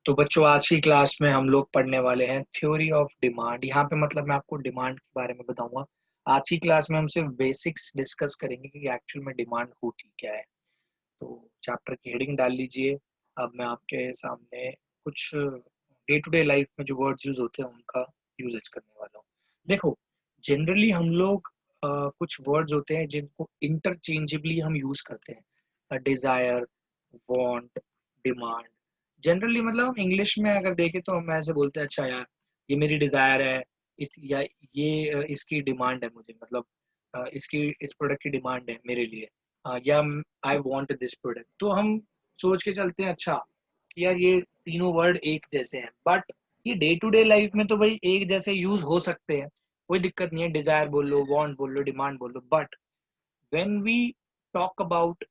तो बच्चों आज की क्लास में हम लोग पढ़ने वाले हैं थ्योरी ऑफ डिमांड। यहाँ पे मतलब मैं आपको डिमांड के बारे में बताऊंगा। आज की क्लास में हम सिर्फ बेसिक्स डिस्कस करेंगे कि एक्चुअल में डिमांड होती क्या है। तो चैप्टर की हेडिंग डाल लीजिए। अब मैं आपके सामने कुछ डे टू डे लाइफ में जो वर्ड्स यूज होते हैं उनका यूजेज करने वाला हूँ। देखो, जनरली हम लोग कुछ वर्ड्स होते हैं जिनको इंटरचेंजेबली हम यूज करते हैं। Dzire, want, demand. जनरली मतलब हम इंग्लिश में अगर देखें तो हम ऐसे बोलते हैं, अच्छा यार ये मेरी डिजायर है, इस या ये इसकी डिमांड है मुझे, मतलब इसकी इस प्रोडक्ट की डिमांड है मेरे लिए। या आई वांट दिस प्रोडक्ट। तो हम सोच के चलते हैं अच्छा कि यार ये तीनों वर्ड एक जैसे हैं, बट ये डे टू डे लाइफ में तो भाई एक जैसे यूज हो सकते हैं, कोई दिक्कत नहीं है। डिजायर बोल लो, वांट बोल लो, डिमांड बोल लो, but when we talk about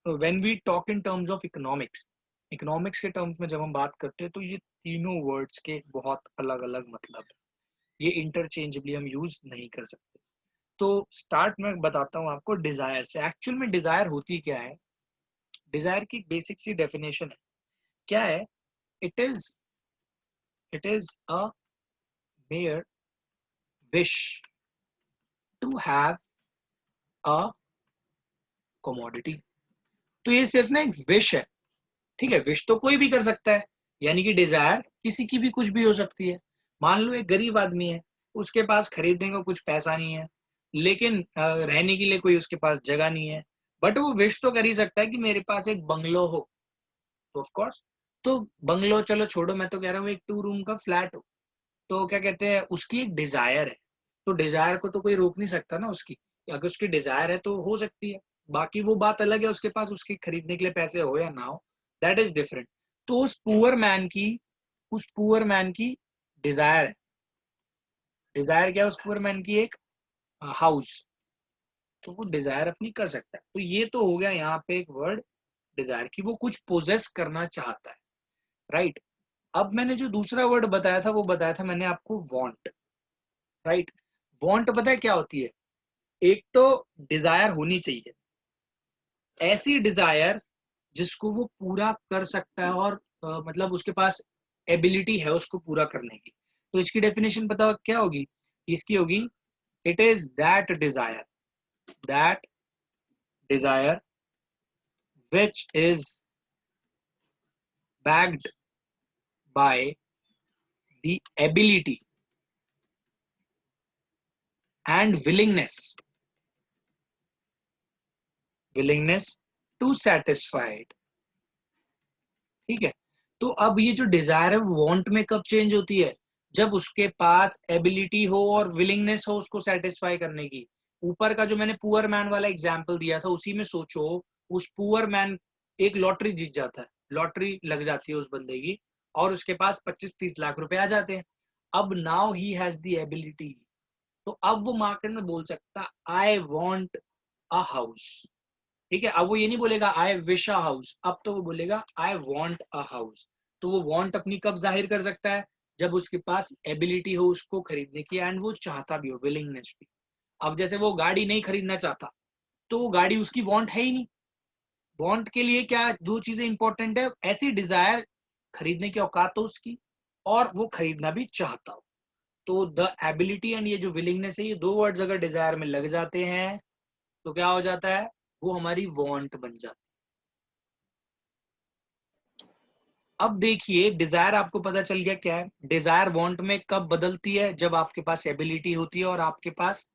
when we talk in terms of economics, economics के टर्म्स में जब हम बात करते हैं तो ये तीनों वर्ड्स के बहुत अलग अलग मतलब है। ये इंटरचेंजेबली हम यूज नहीं कर सकते। तो स्टार्ट में बताता हूँ आपको डिजायर से। एक्चुअल में डिजायर होती क्या है? डिजायर की बेसिक सी डेफिनेशन है, क्या है? It is it is a mere wish to have a commodity. तो ये सिर्फ ना एक विश है, ठीक है। विश तो कोई भी कर सकता है, यानी कि डिजायर किसी की भी कुछ भी हो सकती है। मान लो एक गरीब आदमी है, उसके पास खरीदने का कुछ पैसा नहीं है, लेकिन रहने के लिए कोई उसके पास जगह नहीं है, बट वो विश तो कर ही सकता है कि मेरे पास एक बंगलो हो। तो ऑफ कोर्स, तो बंगलो चलो छोड़ो, मैं तो कह रहा हूँ एक 2 रूम का फ्लैट हो। तो क्या कहते हैं, उसकी एक डिजायर है। तो डिजायर को तो कोई रोक नहीं सकता ना उसकी। अगर उसकी डिजायर है तो हो सकती है। बाकी वो बात अलग है, उसके पास उसकी खरीदने के लिए पैसे हो या ना हो, दैट इज डिफरेंट। तो उस पुअर मैन की डिजायर है। डिजायर क्या है उस पुअर मैन की? एक हाउस। तो वो डिजायर अपनी कर सकता है। तो ये तो हो गया यहाँ पे एक वर्ड डिजायर की, वो कुछ पोजेस करना चाहता है, राइट। अब मैंने जो दूसरा वर्ड बताया था वो बताया था मैंने आपको वांट, राइट। वांट पता है क्या होती है? एक तो डिजायर होनी चाहिए, ऐसी डिजायर जिसको वो पूरा कर सकता है और मतलब उसके पास एबिलिटी है उसको पूरा करने की। तो इसकी डेफिनेशन पता क्या होगी? इसकी होगी, it is that desire which is backed by the ability and willingness to satisfied. ठीक है। तो अब ये जो डिजायर है वो वांट में कब चेंज होती है? जब उसके पास एबिलिटी हो और विलिंगनेस हो उसको सेटिस्फाई करने की। ऊपर का जो मैंने पुअर मैन वाला एग्जांपल दिया था उसी में सोचो, उस पुअर मैन एक लॉटरी जीत जाता है, लॉटरी लग जाती है उस बंदे की, और उसके पास 25-30 लाख रुपए आ जाते हैं। अब now he has the ability, तो अब वो मार्केट में बोल सकता आई वॉन्ट अ हाउस। ठीक है। अब वो ये नहीं बोलेगा आई विश अ हाउस, अब तो वो बोलेगा आई वांट अ हाउस। तो वो वांट अपनी कब जाहिर कर सकता है? जब उसके पास एबिलिटी हो उसको खरीदने की एंड वो चाहता भी हो, विलिंगनेस भी। अब जैसे वो गाड़ी नहीं खरीदना चाहता, तो वो गाड़ी उसकी वांट है ही नहीं। वांट के लिए क्या दो चीजें इंपॉर्टेंट है? ऐसी डिजायर, खरीदने की औकात हो उसकी, और वो खरीदना भी चाहता हो। तो द एबिलिटी एंड ये जो विलिंगनेस है, ये दो वर्ड्स अगर डिजायर में लग जाते हैं तो क्या हो जाता है? वो हमारी वांट बन जाती है। अब देखिए, डिजायर आपको पता चल गया क्या है। डिजायर वांट में कब बदलती है? जब आपके पास एबिलिटी होती है और आपके पास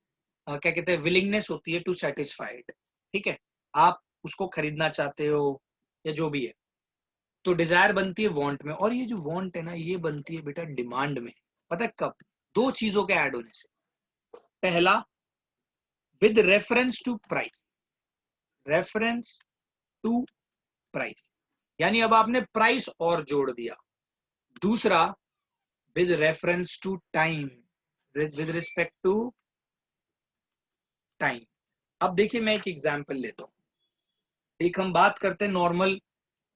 क्या कहते हैं, विलिंगनेस होती है टू सेटिस्फाइड। ठीक है। आप उसको खरीदना चाहते हो या जो भी है, तो डिजायर बनती है वांट में। और ये जो वांट है ना, ये बनती है बेटा डिमांड में। पता है कब? दो चीजों के ऐड होने से। पहला, with reference to price, reference to price, यानी अब आपने प्राइस और जोड़ दिया। दूसरा, with reference to time, with respect to time। अब देखिए मैं एक एग्जांपल लेता हूँ। एक हम बात करते हैं नॉर्मल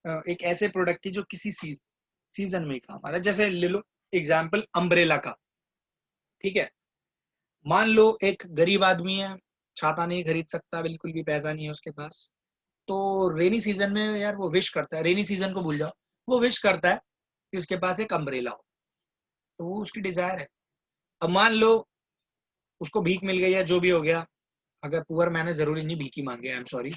एक ऐसे प्रोडक्ट की जो किसी सीजन में काम आ रहा है। जैसे ले लो एग्जांपल अम्ब्रेला का। ठीक है। मान लो एक गरीब आदमी है, छाता नहीं खरीद सकता, बिल्कुल भी पैसा नहीं है उसके पास। तो रेनी सीजन में यार वो विश करता है रेनी सीजन को भूल जाओ, वो विश करता है कि उसके पास एक अम्ब्रेला हो, तो वो उसकी डिजायर है। अब मान लो उसको भीख मिल गई है, जो भी हो गया, अगर पुअर मैंने जरूरी नहीं भीख ही मांगे, आई एम सॉरी,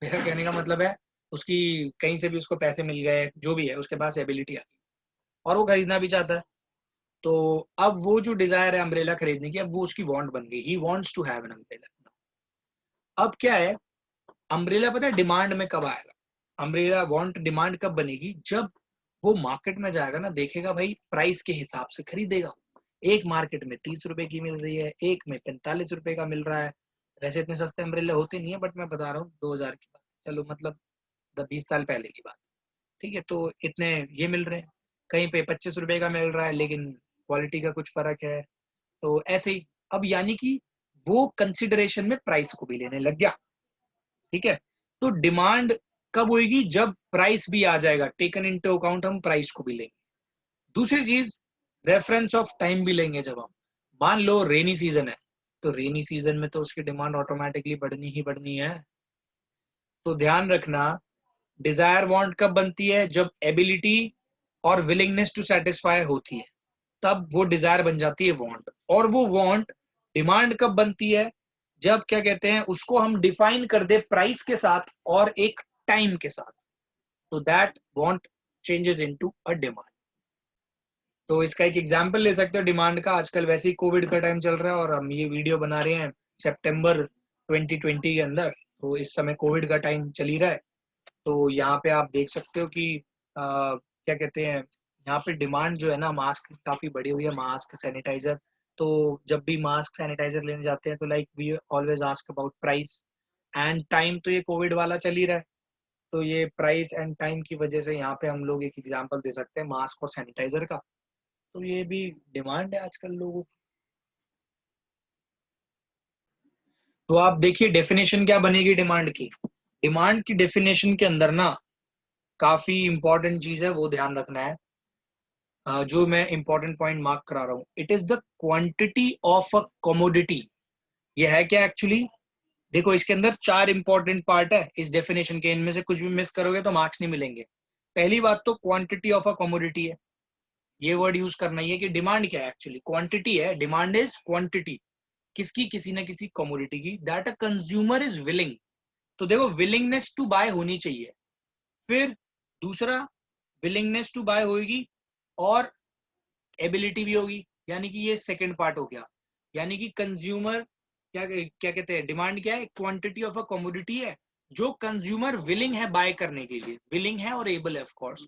मेरा कहने का मतलब है उसकी कहीं से भी उसको पैसे मिल गए, जो भी है उसके पास एबिलिटी आ गई और वो खरीदना भी चाहता है, तो अब वो जो डिजायर है अम्ब्रेला खरीदने की, अब वो उसकी वांट बन गई, he wants to have an umbrella. अब क्या है, अम्ब्रेला पता है डिमांड में कब आएगा, अम्ब्रेला वांट डिमांड कब बनेगी, जब वो मार्केट में जाएगा ना, देखेगा भाई प्राइस के हिसाब से खरीदेगा। एक मार्केट में 30 रुपए की मिल रही है, एक में 45 रुपए का मिल रहा है। वैसे इतने सस्ते अम्ब्रेला होते नहीं है, बट मैं बता रहा हूँ 2000 की बात, चलो मतलब 20 साल पहले की बात, ठीक है, तो इतने ये मिल रहे हैं। कहीं पे 25 रुपए का मिल रहा है, लेकिन क्वालिटी का कुछ फर्क है, तो ऐसे ही। अब यानी कि वो कंसिडरेशन में प्राइस को भी लेने लग गया, ठीक है। तो डिमांड कब होगी, जब प्राइस भी आ जाएगा, टेकन इनटू अकाउंट, हम प्राइस को भी लेंगे। दूसरी चीज, रेफरेंस ऑफ टाइम भी लेंगे। जब हम मान लो रेनी सीजन है, तो रेनी सीजन में तो उसकी डिमांड ऑटोमेटिकली बढ़नी ही बढ़नी है। तो ध्यान रखना, डिजायर वांट कब बनती है, जब एबिलिटी और विलिंगनेस टू सेटिस्फाई होती है, तब वो डिजायर बन जाती है वांट। और वो वांट डिमांड कब बनती है, जब क्या कहते हैं उसको हम डिफाइन कर दे प्राइस के साथ और एक टाइम के साथ, तो that want changes into a demand. तो इसका एक एग्जांपल ले सकते हो डिमांड का। आजकल वैसे ही कोविड का टाइम चल रहा है और हम ये वीडियो बना रहे हैं सितंबर 2020 के अंदर, तो इस समय कोविड का टाइम चल ही रहा है। तो यहाँ पे आप देख सकते हो कि क्या कहते हैं, यहाँ पे डिमांड जो है ना, मास्क काफी बढ़ी हुई है, मास्क सैनिटाइजर। तो जब भी मास्क सैनिटाइजर लेने जाते हैं, तो like we always ask about price and time. तो ये कोविड वाला चल ही रहा है, तो ये प्राइस एंड टाइम की वजह से यहाँ पे हम लोग एक एग्जांपल दे सकते हैं मास्क और सैनिटाइजर का। तो ये भी डिमांड है आजकल लोगों की। तो आप देखिए डेफिनेशन क्या बनेगी डिमांड की। डिमांड की डेफिनेशन के अंदर ना काफी इंपॉर्टेंट चीज है, वो ध्यान रखना है। जो मैं इंपॉर्टेंट पॉइंट मार्क करा रहा हूँ, it is the quantity of a commodity. ये है क्या एक्चुअली, देखो इसके अंदर चार इंपॉर्टेंट पार्ट है इस डेफिनेशन के, इनमें से कुछ भी मिस करोगे तो मार्क्स नहीं मिलेंगे। पहली बात तो क्वांटिटी ऑफ अ कमोडिटी है, ये वर्ड यूज करना ही है कि डिमांड क्या है एक्चुअली, क्वांटिटी है, डिमांड इज क्वांटिटी किसकी, किसी ना किसी कमोडिटी की, that a consumer is willing. तो देखो विलिंगनेस टू बाय होनी चाहिए, फिर दूसरा विलिंगनेस टू बाय होगी और एबिलिटी भी होगी, यानी कि ये सेकंड पार्ट हो गया। यानी कि कंज्यूमर क्या क्या कहते हैं, डिमांड क्या है, क्वांटिटी ऑफ अ कमोडिटी है जो कंज्यूमर विलिंग है बाय करने के लिए, विलिंग है और एबल है ऑफ कोर्स।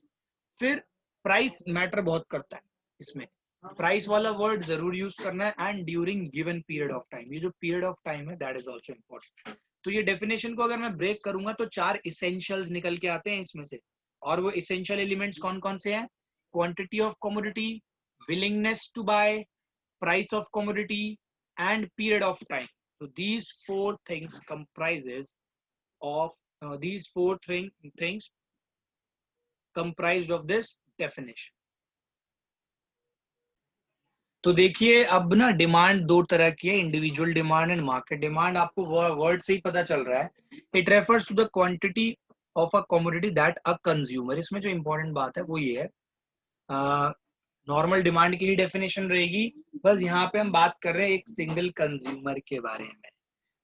फिर प्राइस मैटर बहुत करता है इसमें, प्राइस वाला वर्ड जरूर यूज करना है, and during given period of time, ये जो पीरियड ऑफ टाइम है दैट इज आल्सो इम्पोर्टेंट। तो ये डेफिनेशन को अगर मैं ब्रेक करूंगा तो चार इसेंशियल्स निकल के आते हैं इसमें से। और वो इसेंशियल एलिमेंट्स कौन कौन से हैं, quantity of commodity, willingness to buy, price of commodity, and period of time. So these four things comprises of these four things comprised of this definition. तो देखिए अब ना डिमांड दो तरह की है, individual demand and market demand. आपको word से ही पता चल रहा है, it refers to the quantity of a commodity that a consumer. इसमें जो इंपॉर्टेंट बात है वो ये है, नॉर्मल डिमांड की ही डेफिनेशन रहेगी, बस यहाँ पे हम बात कर रहे हैं एक सिंगल कंज्यूमर के बारे में,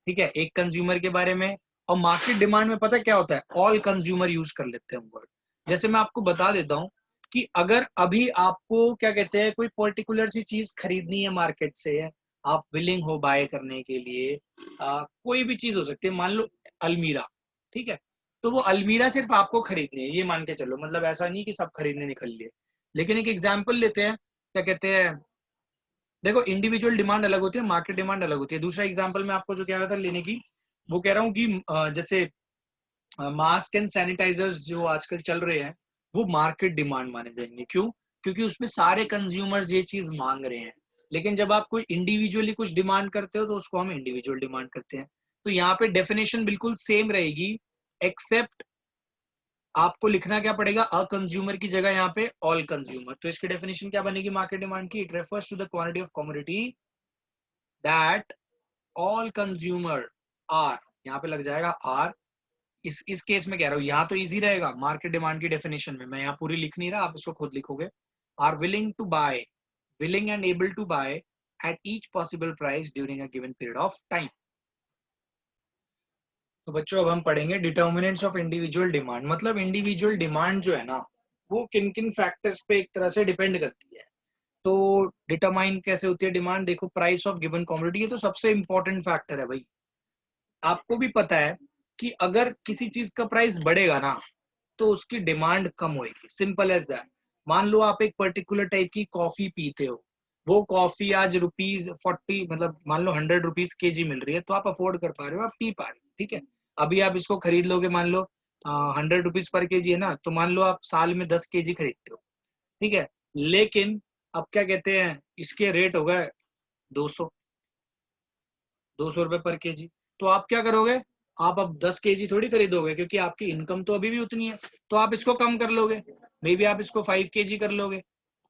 ठीक है, एक कंज्यूमर के बारे में। और मार्केट डिमांड में पता क्या होता है, ऑल कंज्यूमर यूज कर लेते हैं वर्ड। जैसे मैं आपको बता देता हूँ कि अगर अभी आपको क्या कहते हैं कोई पर्टिकुलर सी चीज खरीदनी है मार्केट से, आप विलिंग हो बाय करने के लिए, कोई भी चीज हो सकती है, मान लो अलमीरा, ठीक है, तो वो अलमीरा सिर्फ आपको खरीदनी है, ये मान के चलो, मतलब ऐसा नहीं कि सब खरीदने निकल लिए। लेकिन एक एग्जाम्पल लेते हैं, क्या कहते हैं, देखो इंडिविजुअल डिमांड अलग होती है, मार्केट डिमांड अलग होती है। दूसरा एग्जाम्पल मैं आपको जो कह रहा था लेने की, वो कह रहा हूँ कि जैसे मास्क एंड सैनिटाइजर्स जो आजकल चल रहे हैं, वो मार्केट डिमांड माने जाएंगे। क्यों, क्योंकि उसमें सारे कंज्यूमर्स ये चीज मांग रहे हैं। लेकिन जब आप कोई इंडिविजुअली कुछ डिमांड करते हो तो उसको हम इंडिविजुअल डिमांड करते हैं। तो यहाँ पे डेफिनेशन बिल्कुल सेम रहेगी, एक्सेप्ट आपको लिखना क्या पड़ेगा, अ कंज्यूमर की जगह यहाँ पे ऑल कंज्यूमर। तो इसकी डेफिनेशन क्या बनेगी मार्केट डिमांड की, it refers to the quantity of commodity that all consumer are, यहाँ पे लग जाएगा आर, इस केस में कह रहा हूँ, यहाँ तो इजी रहेगा मार्केट डिमांड की डेफिनेशन में, मैं यहाँ पूरी लिख नहीं रहा, आप इसको खुद लिखोगे। Are willing to buy, willing and able to buy at each possible price during a given period of time. तो बच्चों अब हम पढ़ेंगे डिटर्मिनेंट्स ऑफ इंडिविजुअल डिमांड। मतलब इंडिविजुअल डिमांड जो है ना, वो किन किन फैक्टर्स पे एक तरह से डिपेंड करती है। तो डिटरमाइन कैसे होती है डिमांड, देखो प्राइस ऑफ गिवन कमोडिटी, ये तो सबसे इंपॉर्टेंट फैक्टर है भाई। आपको भी पता है कि अगर किसी चीज का प्राइस बढ़ेगा ना तो उसकी डिमांड कम होगी, सिंपल एज दैट। मान लो आप एक पर्टिकुलर टाइप की कॉफी पीते हो, वो कॉफी आज ₹40, मतलब मान लो 100 रुपीज केजी मिल रही है, तो आप अफोर्ड कर पा रहे हो, आप पी पा रहे हो, ठीक है। अभी आप इसको खरीद लोगे, मान लो 100 रुपीज पर केजी है ना, तो मान लो आप साल में 10 केजी खरीदते हो, ठीक है। लेकिन अब क्या कहते हैं, इसके रेट हो गए 200 ₹200 पर केजी। तो आप क्या करोगे, आप अब 10 केजी थोड़ी खरीदोगे, क्योंकि आपकी इनकम तो अभी भी उतनी है, तो आप इसको कम कर लोगे, मे बी आप इसको 5 केजी कर लोगे,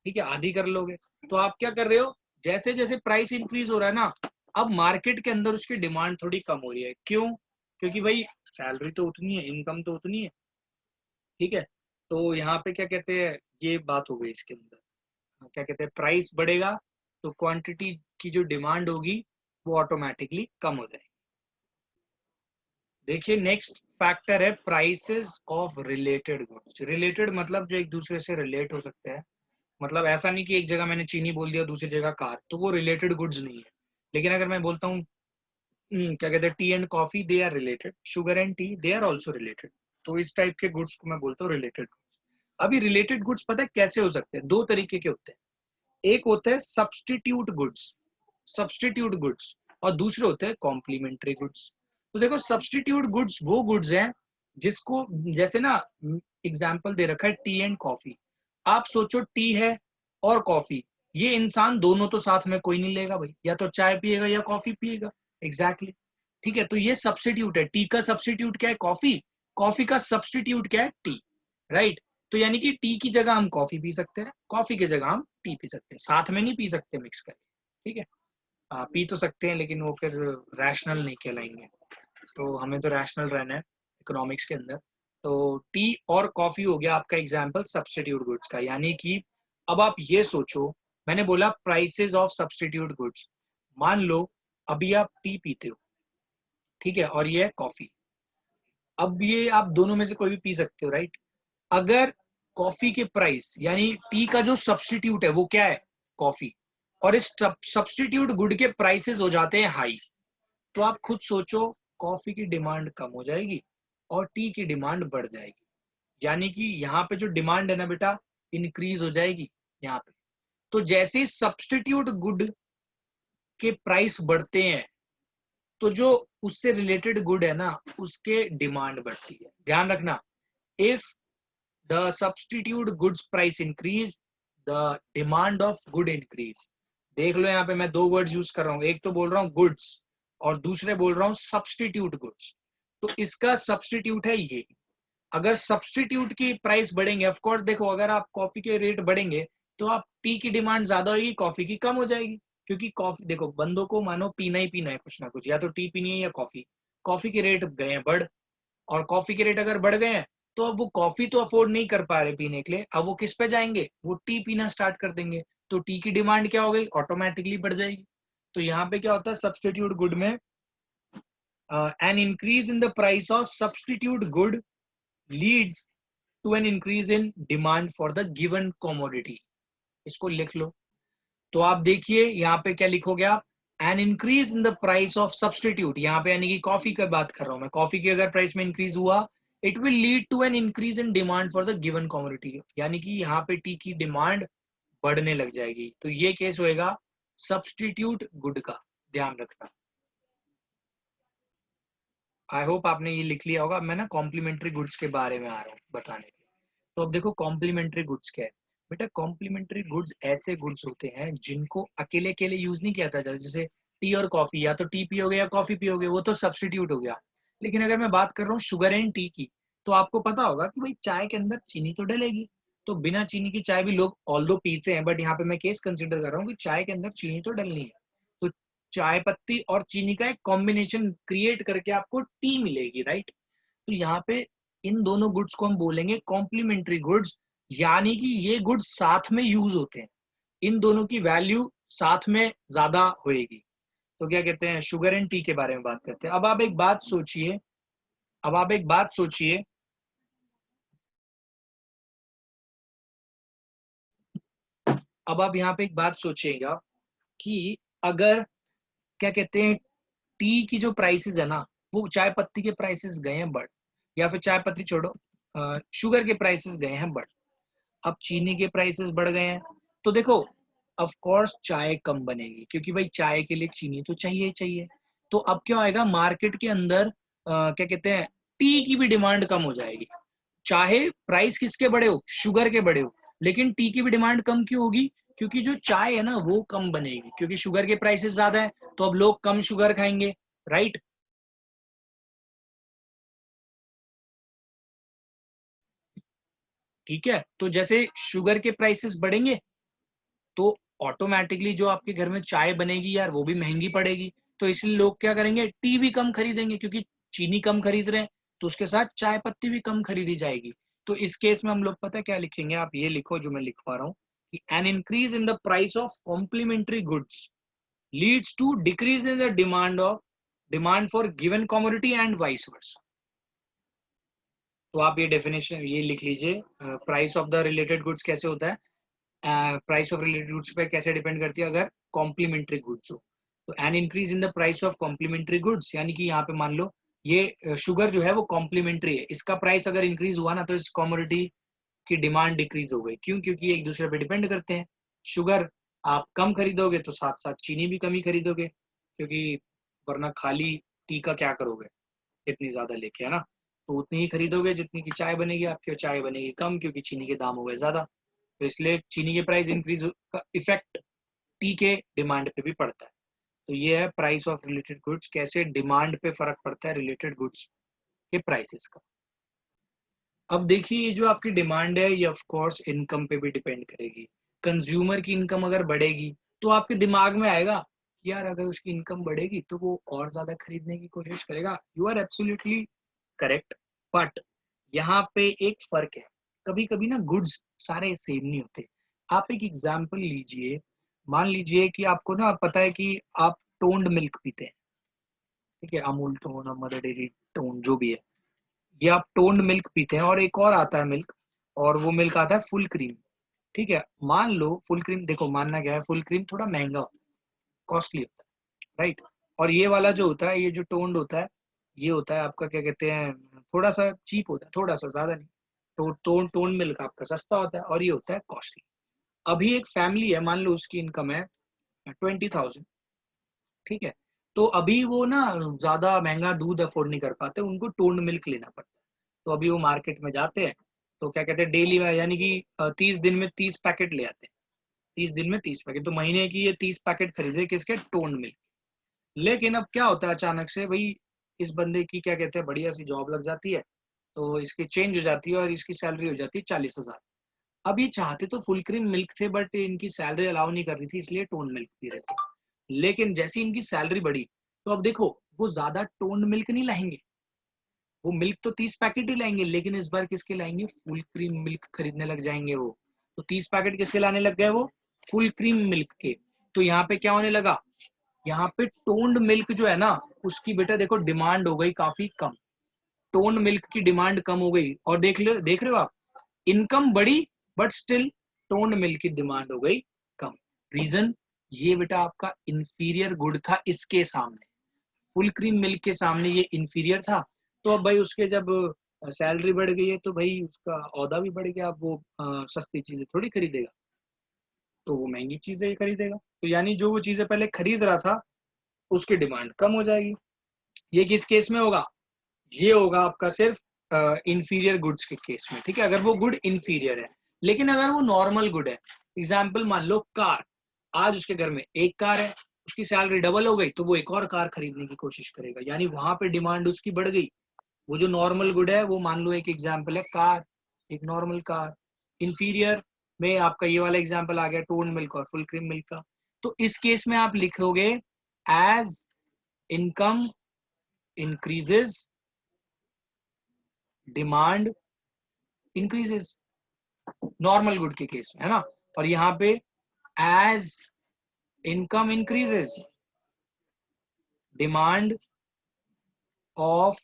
ठीक है, आधी कर लोगे। तो आप क्या कर रहे हो, जैसे जैसे प्राइस इंक्रीज हो रहा है ना, अब मार्केट के अंदर उसकी डिमांड थोड़ी कम हो रही है। क्यों? क्योंकि भाई सैलरी तो उतनी है, इनकम तो उतनी है, ठीक है। तो यहाँ पे क्या कहते हैं, ये बात हो गई इसके अंदर, क्या कहते हैं, प्राइस बढ़ेगा तो क्वांटिटी की जो डिमांड होगी वो ऑटोमेटिकली कम हो जाएगी। देखिए नेक्स्ट फैक्टर है prices of related goods. Related मतलब जो एक दूसरे से रिलेट हो सकते हैं, मतलब ऐसा नहीं कि एक जगह मैंने चीनी बोल दिया दूसरी जगह कार, तो वो रिलेटेड गुड्स नहीं है। लेकिन अगर मैं बोलता हूँ क्या कहते हैं tea and coffee, they are related, sugar and tea they are also related, तो इस टाइप के गुड्स को मैं बोलता हूँ रिलेटेड गुड्स। अभी रिलेटेड गुड्स पता है कैसे हो सकते हैं, दो तरीके के होते हैं। एक होते हैं सब्सटीट्यूट गुड्स, सब्सटीट्यूट गुड्स, और दूसरे होते हैं कॉम्प्लीमेंट्री गुड्स। तो देखो सब्सटीट्यूट गुड्स वो गुड्स हैं जिसको, जैसे ना एग्जांपल दे रखा है टी एंड कॉफी। आप सोचो टी है और कॉफी, ये इंसान दोनों तो साथ में कोई नहीं लेगा भाई, या तो चाय पिएगा या कॉफी पिएगा, एग्जैक्टली ठीक है। तो ये सब्सटीट्यूट है, टी का सब्सटीट्यूट क्या है, कॉफी, कॉफी का सब्सटीट्यूट क्या है, टी, राइट। तो यानी कि टी की जगह हम कॉफी पी सकते हैं, कॉफी की जगह हम टी पी सकते हैं, साथ में नहीं पी सकते मिक्स करके, ठीक है। पी तो सकते हैं लेकिन वो फिर रैशनल नहीं कहलाएंगे, तो हमें तो रैशनल रहना है इकोनॉमिक्स के अंदर। तो टी और कॉफी हो गया आपका एग्जांपल सब्स्टिट्यूट गुड्स का। यानी कि अब आप ये सोचो, मैंने बोला प्राइसेस ऑफ सब्स्टिट्यूट गुड्स। मान लो अभी आप टी पीते हो, ठीक है, और ये है कॉफी। अब ये आप दोनों में से कोई भी पी सकते हो, राइट। अगर कॉफी के प्राइस यानी टी का जो सब्स्टिट्यूट है वो क्या है, कॉफी, और इस सब्स्टिट्यूट गुड के प्राइसेस हो जाते हैं हाई, तो आप खुद सोचो कॉफी की डिमांड कम हो जाएगी और टी की डिमांड बढ़ जाएगी। यानी कि यहाँ पे जो डिमांड है ना बेटा, इंक्रीज हो जाएगी यहाँ पे। तो जैसे ही सब्स्टिट्यूट गुड के प्राइस बढ़ते हैं, तो जो उससे रिलेटेड गुड है ना उसके डिमांड बढ़ती है। ध्यान रखना, if the substitute goods price increase, the demand of good increase. देख लो यहाँ पे मैं दो वर्ड्स यूज कर रहा हूँ, एक तो बोल रहा हूँ गुड्स और दूसरे बोल रहा हूँ सब्स्टिट्यूट गुड्स। तो इसका सब्स्टिट्यूट है ये। अगर सब्स्टिट्यूट की प्राइस बढ़ेंगे, ऑफ कोर्स देखो अगर आप कॉफी के रेट बढ़ेंगे तो आप टी की डिमांड ज्यादा होगी, कॉफी की कम हो जाएगी। क्योंकि कॉफी देखो बंदों को मानो पीना ही पीना है कुछ ना कुछ, या तो टी पीनी है या कॉफी। कॉफी के रेट गए हैं बढ़, और कॉफी के रेट अगर बढ़ गए हैं तो अब वो कॉफी तो अफोर्ड नहीं कर पा रहे पीने के लिए, अब वो किस पे जाएंगे, वो टी पीना स्टार्ट कर देंगे। तो टी की डिमांड क्या हो गई, ऑटोमेटिकली बढ़ जाएगी। तो यहाँ पे क्या होता है सब्स्टिट्यूट गुड में, an increase in the price of substitute good leads to an increase in demand for the given commodity. इसको लिख लो। तो आप देखिए यहाँ पे क्या लिखोगे आप, N increase in the price of substitute, यहाँ पे यानी कि कॉफी की बात कर रहा हूं मैं, कॉफी की अगर प्राइस में इंक्रीज हुआ, it will lead to an increase in demand for the given commodity. यानी कि यहाँ पे टी की डिमांड बढ़ने लग जाएगी। तो ये केस होएगा सब्स्टिट्यूट गुड का, ध्यान रखना। आई होप आपने ये लिख लिया होगा। मैं ना कॉम्प्लीमेंट्री गुड्स के बारे में आ रहा हूँ बताने के लिए। तो अब देखो कॉम्प्लीमेंट्री गुड्स क्या है बेटा। कॉम्प्लीमेंट्री गुड्स ऐसे गुड्स होते हैं जिनको अकेले अकेले यूज नहीं किया जाता, जैसे टी और कॉफी, या तो टी पियोगे या कॉफी पियोगे, वो तो सब्स्टिट्यूट हो गया। लेकिन अगर मैं बात कर रहा हूँ शुगर एंड टी की, तो आपको पता होगा कि भाई चाय के अंदर चीनी तो डलेगी, तो बिना चीनी की चाय भी लोग ऑल्दो पीते हैं, बट यहाँ पे मैं केस कंसिडर कर रहा हूँ कि चाय के अंदर चीनी तो डलनी है। तो चाय पत्ती और चीनी का एक कॉम्बिनेशन क्रिएट करके आपको टी मिलेगी, राइट। तो यहाँ पे इन दोनों गुड्स को हम बोलेंगे कॉम्प्लीमेंट्री गुड्स, यानी कि ये गुड्स साथ में यूज होते हैं, इन दोनों की वैल्यू साथ में ज्यादा होएगी। तो क्या कहते हैं, शुगर एंड टी के बारे में बात करते हैं। अब आप एक बात सोचिए, अब आप एक बात सोचिए, अब आप यहाँ पे एक बात सोचिएगा कि अगर क्या कहते हैं टी की जो प्राइसेस है ना, वो चाय पत्ती के प्राइसेस गए हैं बढ़, या फिर चाय पत्ती छोड़ो, शुगर के प्राइसेस गए हैं बढ़, अब चीनी के प्राइसेस बढ़ गए हैं। तो देखो ऑफ कोर्स चाय कम बनेगी, क्योंकि भाई चाय के लिए चीनी तो चाहिए ही चाहिए। तो अब क्या आएगा मार्केट के अंदर, क्या कहते हैं, टी की भी डिमांड कम हो जाएगी, चाहे प्राइस किसके बड़े हो, शुगर के बड़े हो, लेकिन टी की भी डिमांड कम क्यों होगी, क्योंकि जो चाय है ना वो कम बनेगी, क्योंकि शुगर के प्राइसेस ज्यादा है, तो अब लोग कम शुगर खाएंगे, राइट। ठीक है, तो जैसे शुगर के प्राइसेस बढ़ेंगे तो ऑटोमेटिकली जो आपके घर में चाय बनेगी यार वो भी महंगी पड़ेगी, तो इसलिए लोग क्या करेंगे, टी भी कम खरीदेंगे, क्योंकि चीनी कम खरीद रहे हैं, तो उसके साथ चाय पत्ती भी कम खरीदी जाएगी। तो इस केस में हम लोग पता है क्या लिखेंगे, आप ये लिखो जो मैं लिखवा रहा हूँ, कि an increase in the price of complementary goods leads to decrease in the demand for given commodity and vice versa. तो आप ये डेफिनेशन ये लिख लीजिए, price of the related goods कैसे होता है, प्राइस ऑफ रिलेटेड गुड्स पे कैसे डिपेंड करती है, अगर कॉम्प्लीमेंट्री गुड्स हो। तो an increase in the price of complementary goods, यानी कि यहाँ पे मान लो ये शुगर जो है वो कॉम्प्लीमेंट्री है, इसका प्राइस अगर इंक्रीज हुआ ना तो इस कमोडिटी की डिमांड डिक्रीज हो गई, क्यों, क्योंकि ये एक दूसरे पे डिपेंड करते हैं। शुगर आप कम खरीदोगे तो साथ साथ चीनी भी कम ही खरीदोगे, क्योंकि वरना खाली टी का क्या करोगे इतनी ज्यादा लेके, है ना। तो उतनी ही खरीदोगे जितनी की चाय बनेगी आपकी, और चाय बनेगी कम क्योंकि चीनी के दाम हो गए ज्यादा। तो इसलिए चीनी के प्राइस इंक्रीज का इफेक्ट टी के डिमांड पे भी पड़ता है। तो ये है प्राइस ऑफ रिलेटेड गुड्स, कैसे डिमांड पे फर्क पड़ता है रिलेटेड गुड्स के प्राइसेस का। अब देखिए ये जो आपकी डिमांड है ये ऑफ कोर्स इनकम पे भी डिपेंड करेगी। कंज्यूमर की इनकम अगर बढ़ेगी तो आपके दिमाग में आएगा कि यार अगर उसकी इनकम बढ़ेगी तो वो और ज्यादा खरीदने की कोशिश करेगा। You are absolutely correct, but यहाँ पे एक फर्क है, कभी कभी ना गुड्स सारे सेम नहीं होते। आप एक एग्जाम्पल लीजिए, मान लीजिए कि आपको ना पता है कि आप टोन्ड मिल्क पीते हैं, ठीक है, अमूल टोन और मदर डेयरी टोन जो भी है, ये आप टोन्ड मिल्क पीते हैं, और एक और आता है मिल्क, और वो मिल्क आता है फुल क्रीम। ठीक है, मान लो फुल क्रीम, देखो मानना क्या है, फुल क्रीम थोड़ा महंगा होता है, कॉस्टली होता है, राइट। और ये वाला जो होता है, ये जो टोन्ड होता है, ये होता है आपका क्या कहते हैं, थोड़ा सा चीप होता है, थोड़ा सा, ज्यादा नहीं। तो टोन मिल्क आपका सस्ता होता है और ये होता है कॉस्टली। अभी एक फैमिली है, मान लो उसकी इनकम है 20,000, ठीक है, तो अभी वो ना ज्यादा महंगा दूध अफोर्ड नहीं कर पाते, उनको टोन्ड मिल्क लेना पड़ता है। तो अभी वो मार्केट में जाते हैं, तो क्या कहते हैं डेली में, यानी कि 30 दिन में 30 पैकेट ले आते हैं, 30 दिन में 30 पैकेट, तो महीने की ये 30 पैकेट खरीदे किसके, टोन्ड मिल्क। लेकिन अब क्या होता है अचानक से भाई, इस बंदे की क्या कहते हैं बढ़िया सी जॉब लग जाती है, तो इसकी चेंज हो जाती है और इसकी सैलरी हो जाती है 40,000। अब ये चाहते तो फुल क्रीम मिल्क थे, बट इनकी सैलरी अलाउ नहीं कर रही थी, इसलिए टोन मिल्क पी रहे थे। लेकिन जैसे इनकी सैलरी बढ़ी, तो अब देखो वो ज्यादा टोन मिल्क नहीं लाएंगे, वो मिल्क तो 30 पैकेट ही लाएंगे, लेकिन इस बार किसके लाएंगे, फुल क्रीम मिल्क खरीदने लग जाएंगे वो। तो 30 पैकेट किसके लाने लग गए, वो फुल क्रीम मिल्क के। तो यहाँ पे क्या होने लगा, यहाँ पे टोन्ड मिल्क जो है ना, उसकी बेटा देखो डिमांड हो गई काफी कम, टोन्ड मिल्क की डिमांड कम हो गई, और देख रहे हो आप, इनकम बढ़ी बट स्टिल टोन्ड मिल्क की डिमांड हो गई कम। रीजन, ये बेटा आपका इंफीरियर गुड था इसके सामने, फुल क्रीम मिल्क के सामने ये इंफीरियर था। तो अब भाई उसके जब सैलरी बढ़ गई है तो भाई उसका औदा भी बढ़ गया, अब वो सस्ती चीजें थोड़ी खरीदेगा, तो वो महंगी चीजें ही खरीदेगा। तो यानी जो वो चीजें पहले खरीद रहा था उसकी डिमांड कम हो जाएगी। ये किस केस में होगा, ये होगा आपका सिर्फ इंफीरियर गुड्स के केस में, ठीक है, अगर वो गुड इंफीरियर है। लेकिन अगर वो नॉर्मल गुड है, एग्जाम्पल मान लो कार, आज उसके घर में एक कार है, उसकी सैलरी डबल हो गई, तो वो एक और कार खरीदने की कोशिश करेगा, यानी वहां पे डिमांड उसकी बढ़ गई। वो जो नॉर्मल गुड है, वो मान लो एक एग्जाम्पल है कार, एक नॉर्मल कार। इंफीरियर में आपका ये वाला एग्जाम्पल आ गया टोन मिल्क और फुल क्रीम मिल्क का। तो इस केस में आप लिखोगे as income increases demand increases, normal good के केस में, है ना। और यहाँ पे as income increases, demand of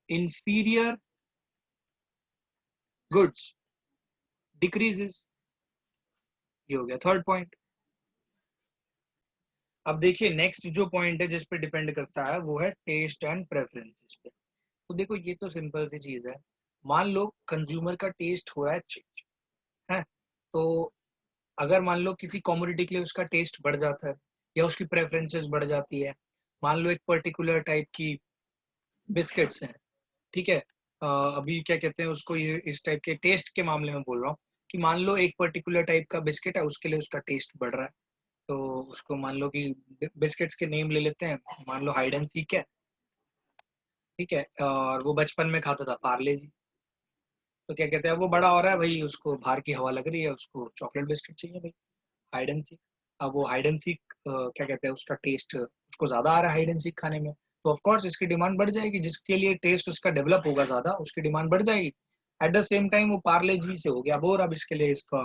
inferior goods decreases. ये हो गया थर्ड पॉइंट। अब देखिए नेक्स्ट जो पॉइंट है जिस पे डिपेंड करता है वो है टेस्ट एंड प्रेफरेंसेस पे। तो देखो ये तो सिंपल सी चीज है, मान लो कंज्यूमर का टेस्ट हो रहा है चेंज है, तो अगर मान लो किसी कमोडिटी के लिए उसका टेस्ट बढ़ जाता है या उसकी प्रेफरेंसेस बढ़ जाती है, मान लो एक पर्टिकुलर टाइप की बिस्किट्स हैं, ठीक है, अभी क्या कहते हैं उसको, ये इस टाइप के टेस्ट के मामले में बोल रहा हूँ कि मान लो एक पर्टिकुलर टाइप का बिस्किट है, उसके लिए उसका टेस्ट बढ़ रहा है, तो उसको मान लो कि बिस्किट्स के नेम ले लेते हैं, मान लो हाइड एंड सीक है, ठीक है, और वो बचपन में खाता था पार्ले जी, तो क्या कहते हैं वो बड़ा हो रहा है भाई, उसको बाहर की हवा लग रही है, उसको चॉकलेट बिस्किट चाहिए भाई, हाइड एंड सीक। अब वो हाइड एंड सीक क्या कहते हैं उसका टेस्ट उसको ज्यादा आ रहा है हाइड एंड सीक खाने में, तो ऑफ कोर्स इसकी डिमांड बढ़ जाएगी, जिसके लिए टेस्ट उसका डेवलप होगा ज्यादा उसकी डिमांड बढ़ जाएगी। एट द सेम टाइम वो पार्ले जी से हो गया बोर, अब इसके लिए इसका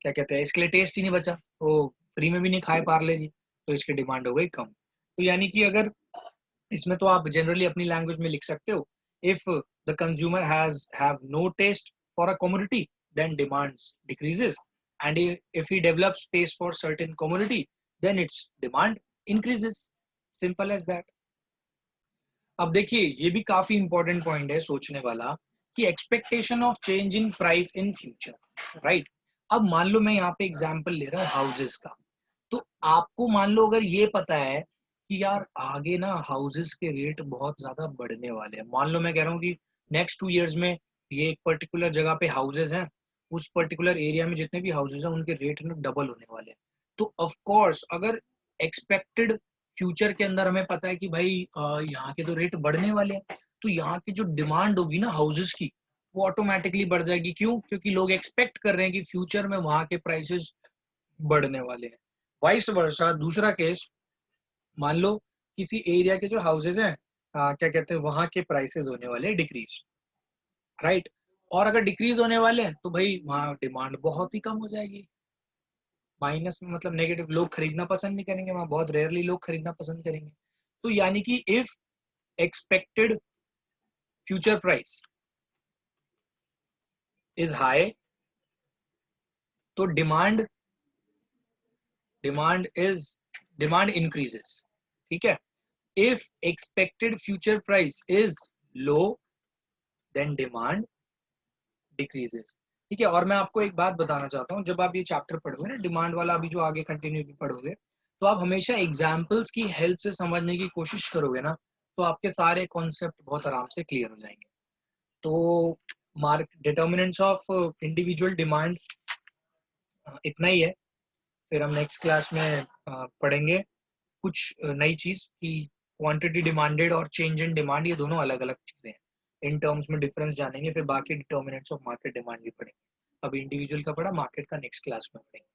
क्या कहते हैं इसके लिए टेस्ट ही नहीं बचा, वो फ्री में भी नहीं खाए पार्ले जी, तो इसकी डिमांड हो गई कम। तो यानी कि अगर इसमें तो आप जनरली अपनी लैंग्वेज में लिख सकते हो, if the consumer has have no taste for a commodity then demands decreases, and if he develops taste for certain commodity then its demand increases, simple as that। अब देखिए ये भी काफी इंपॉर्टेंट पॉइंट है सोचने वाला कि expectation of change in price in future, right. अब मान लो मैं यहाँ पे एग्जांपल ले रहा हूँ हाउसेस का, तो आपको मान लो अगर ये पता है कि यार आगे ना हाउसेस के रेट बहुत ज्यादा बढ़ने वाले हैं, मान लो मैं कह रहा हूँ कि नेक्स्ट 2 इयर्स में ये एक पर्टिकुलर जगह पे हाउसेस हैं, उस पर्टिकुलर एरिया में जितने भी हाउसेस हैं उनके रेट ना डबल होने वाले हैं, तो ऑफ कोर्स अगर एक्सपेक्टेड फ्यूचर के अंदर हमें पता है कि भाई यहाँ के तो रेट बढ़ने वाले हैं, तो यहाँ की जो डिमांड होगी ना हाउसेस की वो ऑटोमेटिकली बढ़ जाएगी, क्यों, क्योंकि लोग एक्सपेक्ट कर रहे हैं कि फ्यूचर में वहां के प्राइसेस बढ़ने वाले हैं। वाइस वर्सा दूसरा केस, मान लो किसी एरिया के जो हाउसेज हैं क्या कहते हैं वहां के प्राइसेस होने वाले डिक्रीज, राइट, और अगर डिक्रीज होने वाले हैं तो भाई वहां डिमांड बहुत ही कम हो जाएगी, माइनस में मतलब नेगेटिव, लोग खरीदना पसंद नहीं करेंगे, वहां बहुत रेयरली लोग खरीदना पसंद करेंगे। तो यानी कि if expected future price is high तो डिमांड इंक्रीजेस, ठीक है। If expected future price is low then demand decreases, ठीक है। और मैं आपको एक बात बताना चाहता हूँ, जब आप ये चैप्टर पढ़ोगे ना डिमांड वाला, अभी जो आगे कंटिन्यू भी पढ़ोगे, तो आप हमेशा एग्जाम्पल्स की हेल्प से समझने की कोशिश करोगे ना, तो आपके सारे कॉन्सेप्ट बहुत आराम से क्लियर हो जाएंगे। तो mark determinants of individual demand इतना ही है, फिर हम नेक्स्ट क्लास में पढ़ेंगे कुछ नई चीज कि क्वांटिटी डिमांडेड और चेंज इन डिमांड ये दोनों अलग अलग चीजें हैं, इन टर्म्स में डिफरेंस जानेंगे, फिर बाकी डिटर्मिनेंट्स ऑफ मार्केट डिमांड भी पढ़ेंगे। अभी इंडिविजुअल का पढ़ा, मार्केट का नेक्स्ट क्लास में पढ़ेंगे।